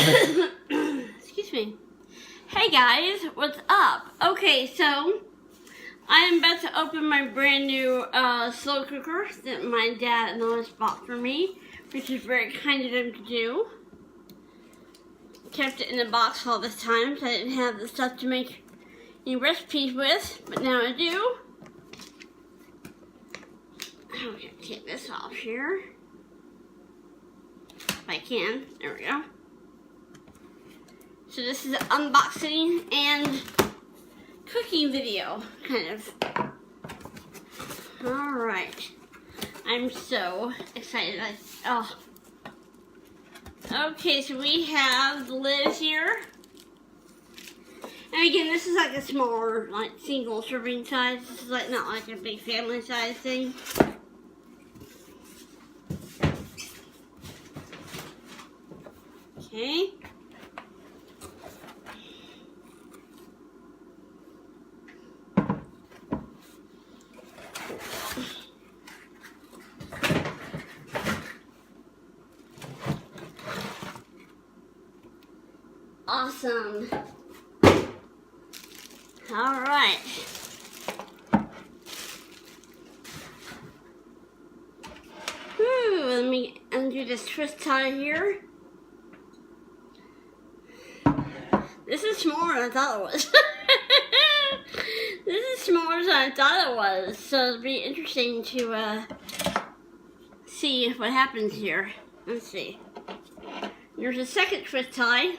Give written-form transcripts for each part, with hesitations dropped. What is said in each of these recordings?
Excuse me. Hey guys, what's up? Okay, so I am about to open my brand new slow cooker that my dad and Lois bought for me, which is very kind of them to do. Kept it in the box all this time, so I didn't have the stuff to make any recipes with, but now I do. I'm going to take this off here. If I can. There we go. So this is an unboxing and cooking video, kind of. Alright. I'm so excited. Okay, so we have the lid here. And again, this is like a smaller, like single serving size. This is like not like a big family size thing. Okay. Awesome. All right. Let me undo this twist tie here. This is smaller than I thought it was. This is smaller than I thought it was. So it'll be interesting to see what happens here. Let's see. There's a second twist tie.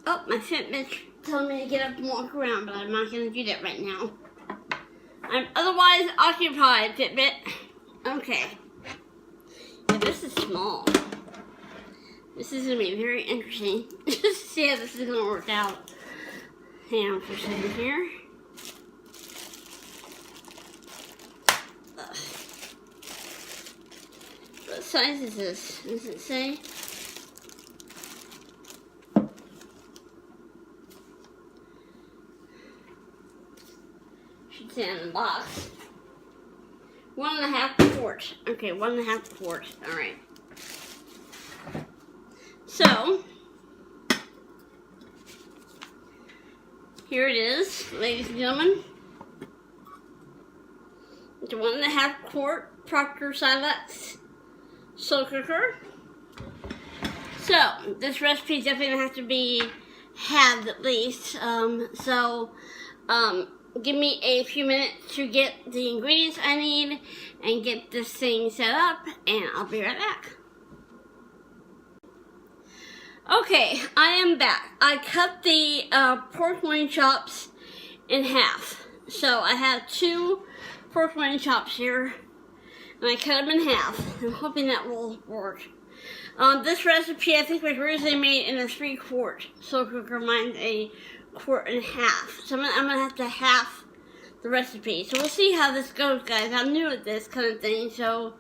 Oh, my Fitbit's telling me to get up and walk around, but I'm not going to do that right now. I'm otherwise occupied, Fitbit. Okay. Yeah, this is small. This is going to be very interesting. Just to see how this is going to work out. Hang on for a second here. What size is this? Does it say? Should say on the box. 1.5 quart. Okay, 1.5 quart. Alright. So, here it is, ladies and gentlemen. It's a 1.5 quart Proctor Silex slow cooker. So, this recipe is definitely going to have to be halved at least. Give me a few minutes to get the ingredients I need and get this thing set up, and I'll be right back. Okay, I am back. I cut the pork loin chops in half. So I have 2 pork loin chops here, and I cut them in half. I'm hoping that will work. This recipe I think was originally made in a 3-quart slow cooker. Mine's a 1.5 quarts. So I'm gonna have to half the recipe. So we'll see how this goes, guys. I'm new at this kind of thing, so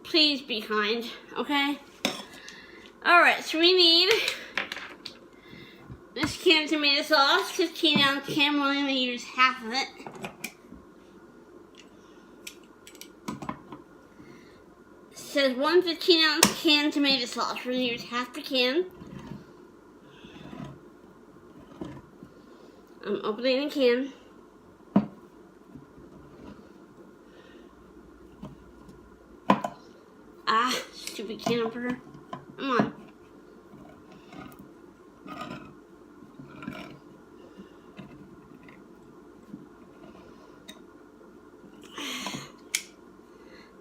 please be kind, okay? Alright, so we need this can of tomato sauce, 15-ounce can. We're only gonna use half of it. It says 1 15-ounce can tomato sauce. We're gonna use half the can. I'm opening the can. Ah, stupid can opener. Come on.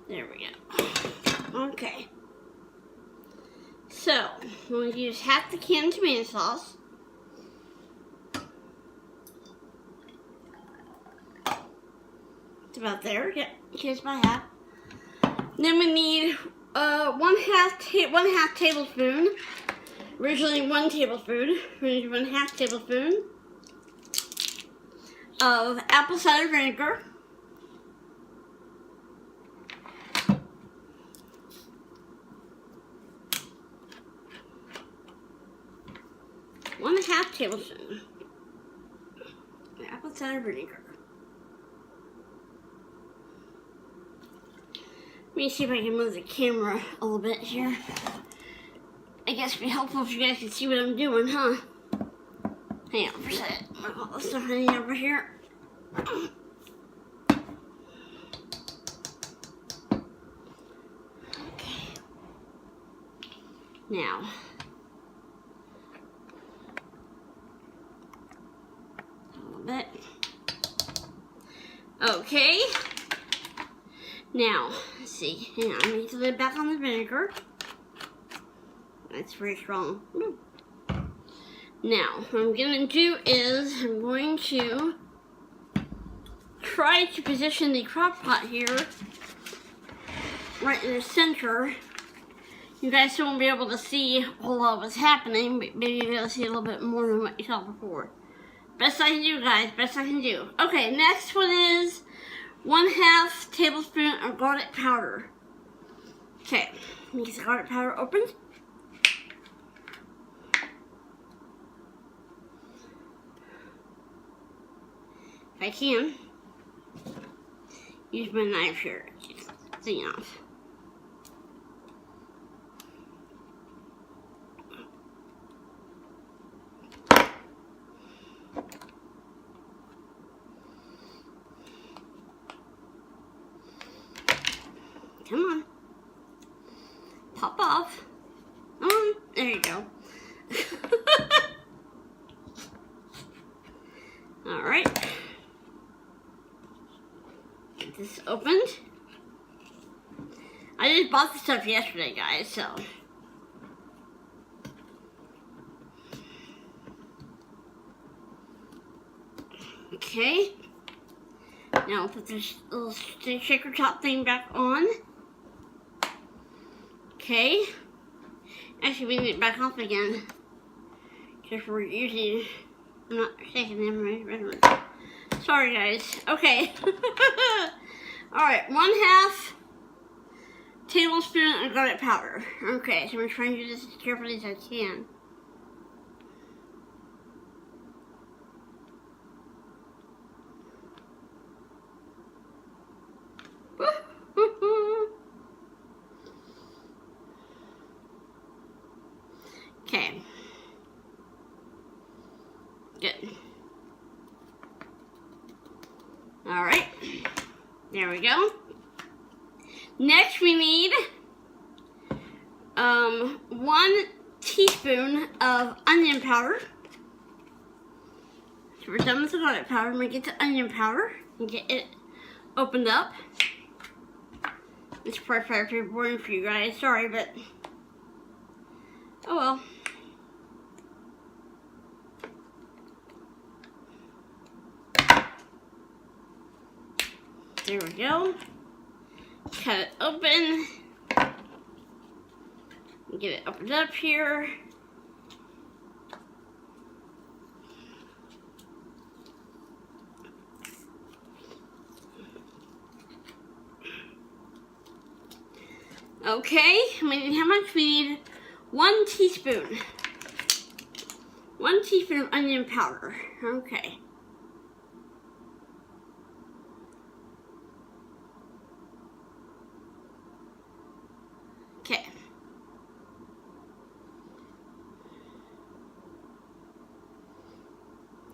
There we go. Okay. So, we're going to use half the can of tomato sauce. About there. Yep, here's my half. Then we need 1/2 tablespoon. Originally 1 tablespoon. We need 1/2 tablespoon of apple cider vinegar. tablespoon apple cider vinegar. Let me see if I can move the camera a little bit here. I guess it'd be helpful if you guys can see what I'm doing, huh? Hang on for a second. I'm gonna put this honey over here. Okay. Now, a little bit. Okay. Now, let's see. Hang on, I'm going to get the lid back on the vinegar. That's very strong. Now, what I'm going to do is I'm going to try to position the crock pot here right in the center. You guys won't be able to see a whole lot of what's happening, but maybe you'll be able to see a little bit more than what you saw before. Best I can do, guys. Best I can do. Okay, next one is 1/2 tablespoon of garlic powder. Okay, let me get the garlic powder opened. If I can, use my knife here. Just clean off. Come on. Pop off. Come on. There you go. Alright. Get this opened. I just bought this stuff yesterday, guys, so. Okay. Now I'll put this little shaker top thing back on. Okay. Actually, we need it back off again. Because we're using, I'm not shaking them right. Sorry, guys. Okay. Alright, 1/2 tablespoon of garlic powder. Okay, so I'm trying to do this as carefully as I can. Okay. Good. Alright. There we go. Next we need 1 teaspoon of onion powder. So we're done with the garlic powder. I'm going to get the onion powder and get it opened up. It's probably very boring for you guys. Sorry, but oh well. There we go. Cut it open. Get it opened up here. Okay, how much we need? 1 teaspoon. 1 teaspoon of onion powder. Okay. Okay.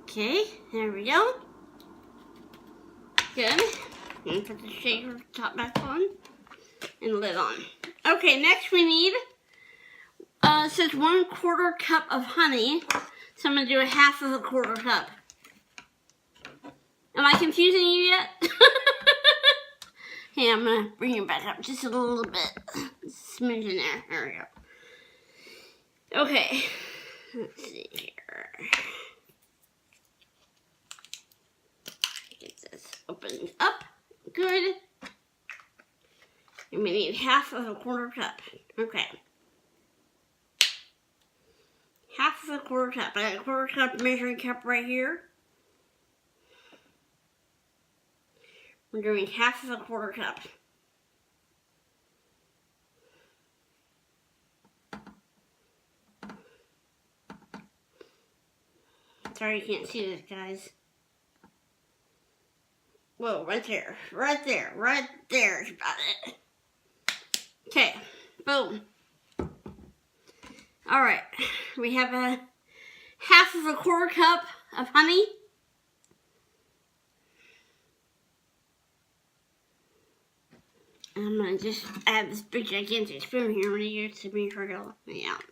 Okay, there we go. Good. And put the shaker top back on and lid on. Okay, next we need, it says 1/4 cup of honey. So I'm going to do 1/2 of a 1/4 cup. Am I confusing you yet? Hey, I'm going to bring it back up just a little bit. Smidge in there. There we go. Okay. Let's see here. Get this opened up. Good. And we need 1/2 of a 1/4 cup. Okay. 1/2 of a 1/4 cup. I got a 1/4 cup measuring cup right here. We're doing 1/2 of a 1/4 cup. sorry you can't see this, guys. Whoa, right there. Right there. Right there is about it. Okay, boom. Alright, we have a half of a quarter cup of honey. I'm going to just add this big gigantic spoon here. I'm going to use to make sure to help me out.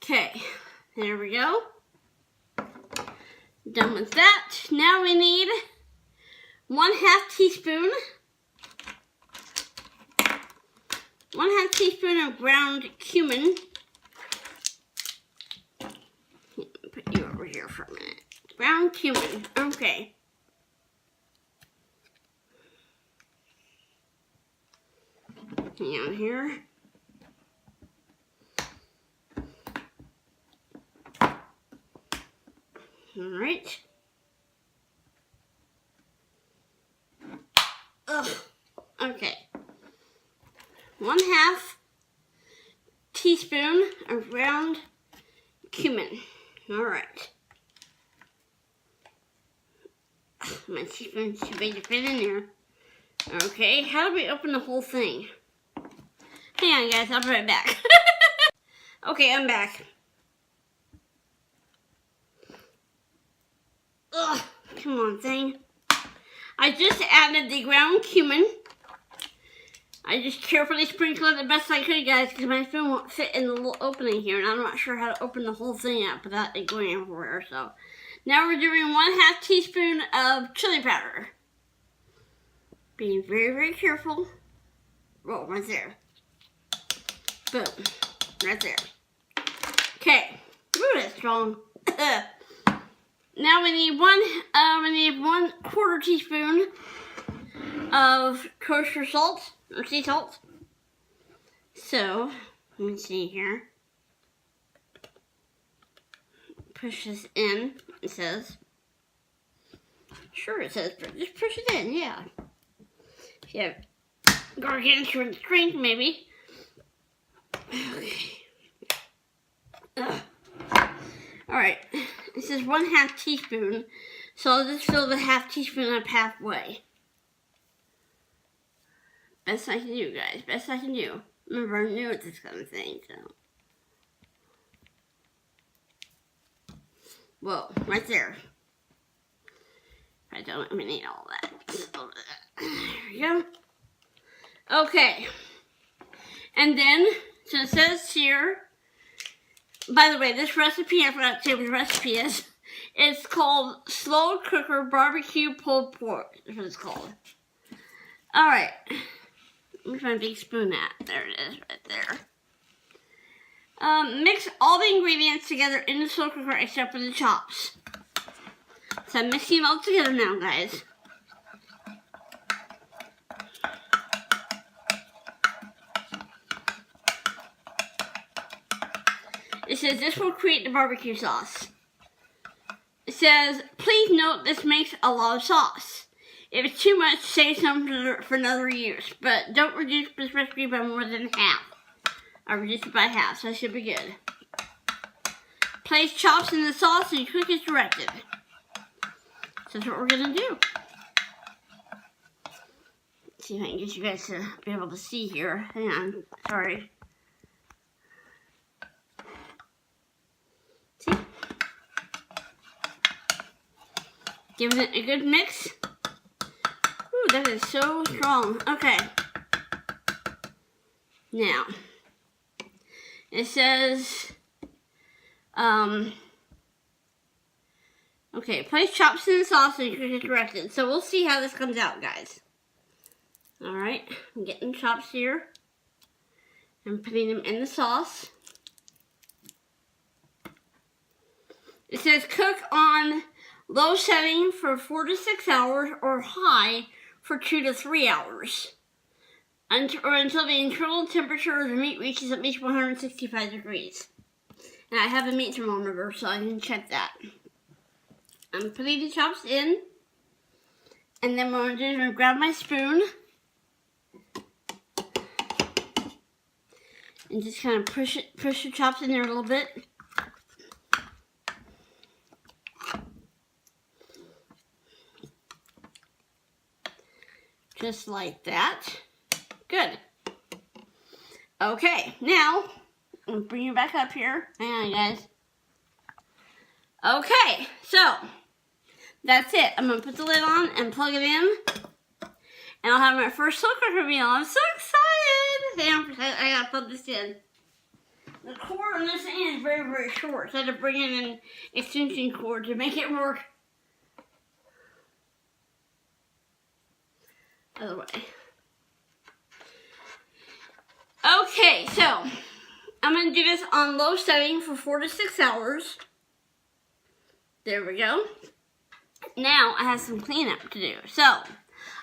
Okay, there we go. Done with that. Now we need 1/2 teaspoon. 1/2 teaspoon of ground cumin. Put you over here for a minute. Ground cumin. Okay. Hang on here. All right. Ugh. Okay. 1/2 teaspoon of ground cumin. All right. My teaspoon's too big to fit in there. Okay, how do we open the whole thing? Hang on, guys. I'll be right back. Okay, I'm back. Ugh, come on, thing. I just added the ground cumin. I just carefully sprinkled it the best I could, guys, because my spoon won't fit in the little opening here, and I'm not sure how to open the whole thing up without it going everywhere. So now we're doing 1/2 teaspoon of chili powder. Being very, very careful. Roll right there. Boom, right there. Okay. Ooh, that's strong. Now we need 1/4 teaspoon of kosher salt or sea salt. So let me see here. Push this in. It says. Sure, it says. Just push it in. Yeah. If you have gargantuan strength, maybe. Okay. Alright, it says 1/2 teaspoon, so I'll just fill the 1/2 teaspoon up halfway. Best I can do, guys, best I can do. Remember, I'm new at this kind of thing, so. Whoa, right there. I don't even need all that. There we go. Okay. And then, so it says here, by the way, this recipe, I forgot to say what the recipe is. It's called Slow Cooker Barbecue Pulled Pork. That's what it's called. Alright. Where's my big spoon at? There it is, right there. Mix all the ingredients together in the slow cooker except for the chops. So I'm mixing it all together now, guys. It says this will create the barbecue sauce. It says, please note this makes a lot of sauce. If it's too much, save some for another use. But don't reduce this recipe by more than half. I reduced it by half, so that should be good. Place chops in the sauce and cook as directed. So that's what we're going to do. Let's see if I can get you guys to be able to see here. Hang on, sorry. See? Giving it a good mix. Ooh, that is so strong. Okay. Now, it says, okay, place chops in the sauce and cook as directed. So we'll see how this comes out, guys. Alright, I'm getting chops here. I'm putting them in the sauce. It says cook on low setting for 4 to 6 hours or high for 2 to 3 hours. Until the internal temperature of the meat reaches at least 165 degrees. And I have a meat thermometer so I can check that. I'm putting the chops in. And then what I'm going to do is I'm going to grab my spoon and just kind of push the chops in there a little bit. Just like that. Good. Okay, now I'm going to bring you back up here. Hang on, guys. Okay, so that's it. I'm going to put the lid on and plug it in. And I'll have my first slow cooker meal. I'm so excited. Hang on, I got to plug this in. The cord on this end is very, very short. So I had to bring in an extension cord to make it work. Other way. Okay, so I'm going to do this on low setting for 4 to 6 hours. There we go. Now I have some cleanup to do. So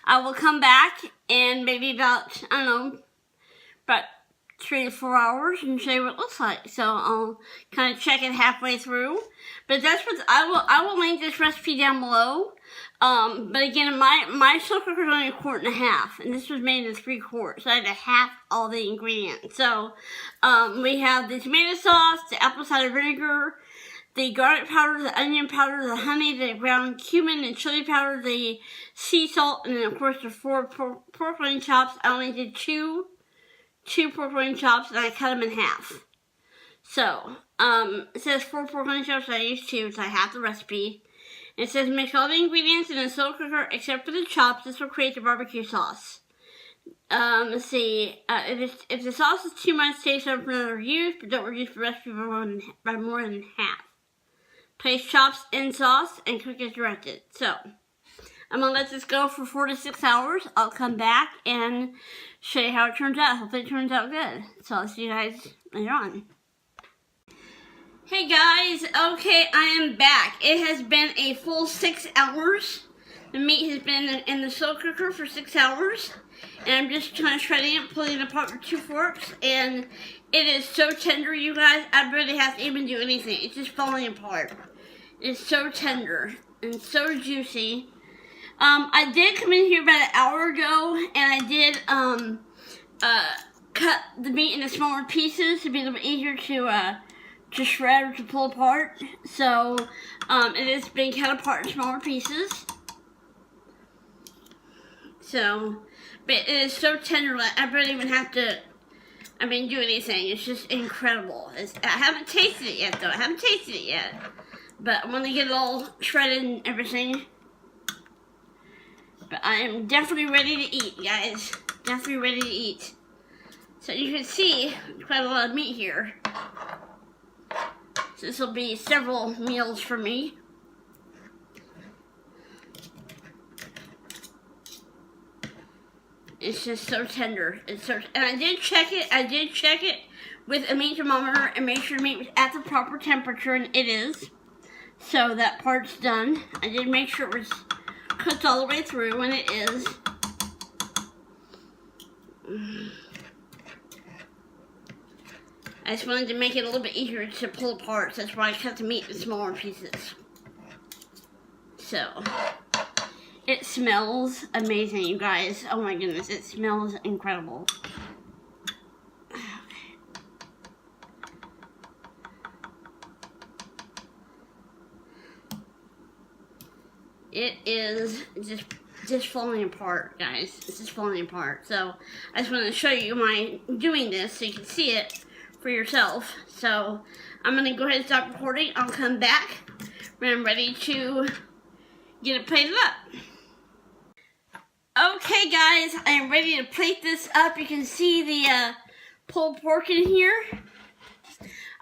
I will come back in maybe about, I don't know, about 3 to 4 hours and show you what it looks like. So I'll kind of check it halfway through. But that's what I will link this recipe down below. But again, my slow cooker is only 1.5 quarts, and this was made in 3 quarts, so I had to half all the ingredients. So we have the tomato sauce, the apple cider vinegar, the garlic powder, the onion powder, the honey, the ground cumin and chili powder, the sea salt, and then of course the 4 pork loin chops. I only did two pork loin chops, and I cut them in half. So it says 4 pork loin chops, I used 2, so I have the recipe. It says mix all the ingredients in a slow cooker except for the chops. This will create the barbecue sauce. Let's see. If the sauce is too much, save some for another use, but don't reduce the recipe by more than half. Place chops in sauce and cook as directed. So I'm going to let this go for 4 to 6 hours. I'll come back and show you how it turns out. Hopefully it turns out good. So I'll see you guys later on. Hey guys, okay, I am back. It has been a full 6 hours. The meat has been in the slow cooker for 6 hours. And I'm just kind of shredding it, pulling it apart with 2 forks. And it is so tender, you guys. I barely have to even do anything. It's just falling apart. It's so tender and so juicy. I did come in here about an hour ago, and I did cut the meat into smaller pieces to be a little bit easier to shred or to pull apart. So it has been cut apart in smaller pieces. So, but it is so tender that I barely even have to, do anything. It's just incredible. I haven't tasted it yet, though. I haven't tasted it yet. But I'm gonna get it all shredded and everything. But I am definitely ready to eat, guys. Definitely ready to eat. So you can see quite a lot of meat here. So this will be several meals for me. It's just so tender. And I did check it. I did check it with a meat thermometer and make sure the meat was at the proper temperature, and it is. So that part's done. I did make sure it was cooked all the way through, and it is. I just wanted to make it a little bit easier to pull apart, so that's why I cut the meat in smaller pieces. So, it smells amazing, you guys. Oh my goodness, it smells incredible. It is just falling apart, guys. It's just falling apart. So I just wanted to show you my doing this so you can see it for yourself. So I'm going to go ahead and stop recording. I'll come back when I'm ready to get it plated up. Okay, guys, I am ready to plate this up. You can see the pulled pork in here.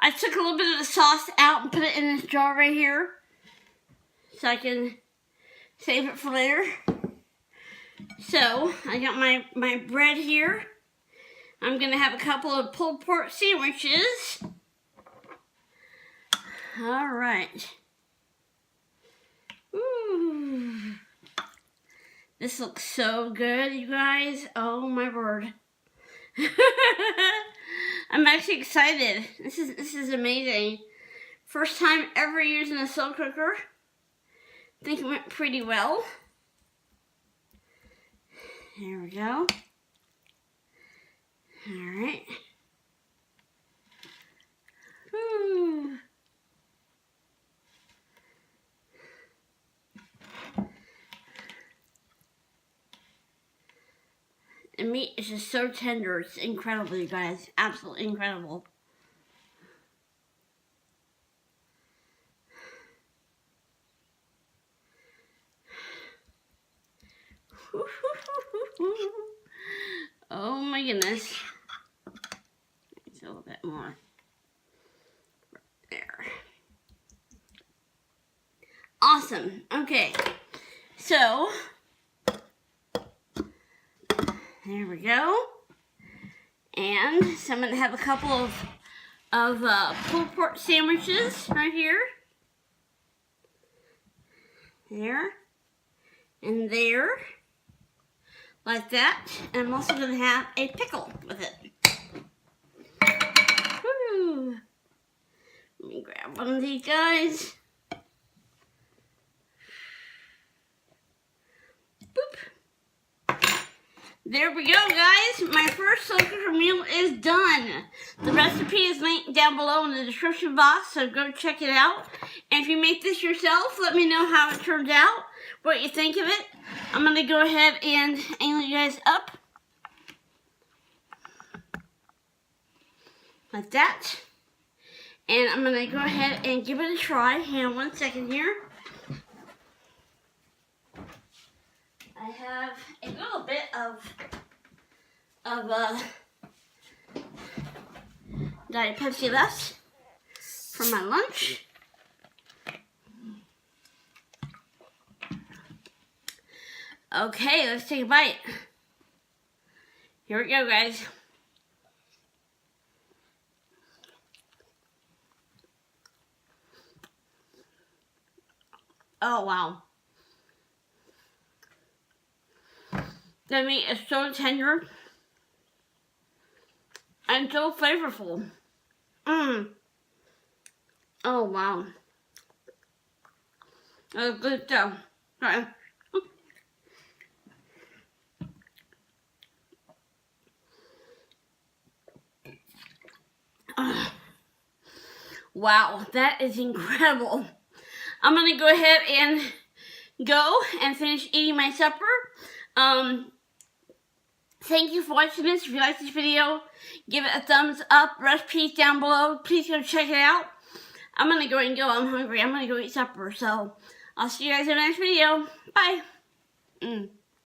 I took a little bit of the sauce out and put it in this jar right here so I can save it for later. So, I got my bread here. I'm going to have a couple of pulled pork sandwiches. Alright. Ooh. This looks so good, you guys. Oh my word. I'm actually excited. This is amazing. First time ever using a slow cooker. I think it went pretty well. There we go. Alright. The meat is just so tender. It's incredible, you guys. Absolutely incredible. Oh my goodness. It's a little bit more. There. Awesome. Okay. So, there we go. And so I'm going to have a couple of pulled pork sandwiches right here. There. And there. Like that. And I'm also going to have a pickle with it. Woo. Let me grab one of these guys. Boop. There we go, guys. My first slow cooker meal is done. The recipe is linked down below in the description box, so go check it out. And if you make this yourself, let me know how it turned out, what you think of it. I'm going to go ahead and angle you guys up. Like that. And I'm going to go ahead and give it a try. Hang on 1 second here. I have a little bit of Diet Pepsi left for my lunch. Okay, let's take a bite. Here we go, guys. Oh, wow. The meat is so tender and so flavorful. Oh, wow. That's good stuff. Sorry. Wow, that is incredible. I'm going to go ahead and go and finish eating my supper. Thank you for watching this. If you like this video, give it a thumbs up. Recipes down below. Please go check it out. I'm going to go and go. I'm hungry. I'm going to go eat supper. So, I'll see you guys in the next video. Bye.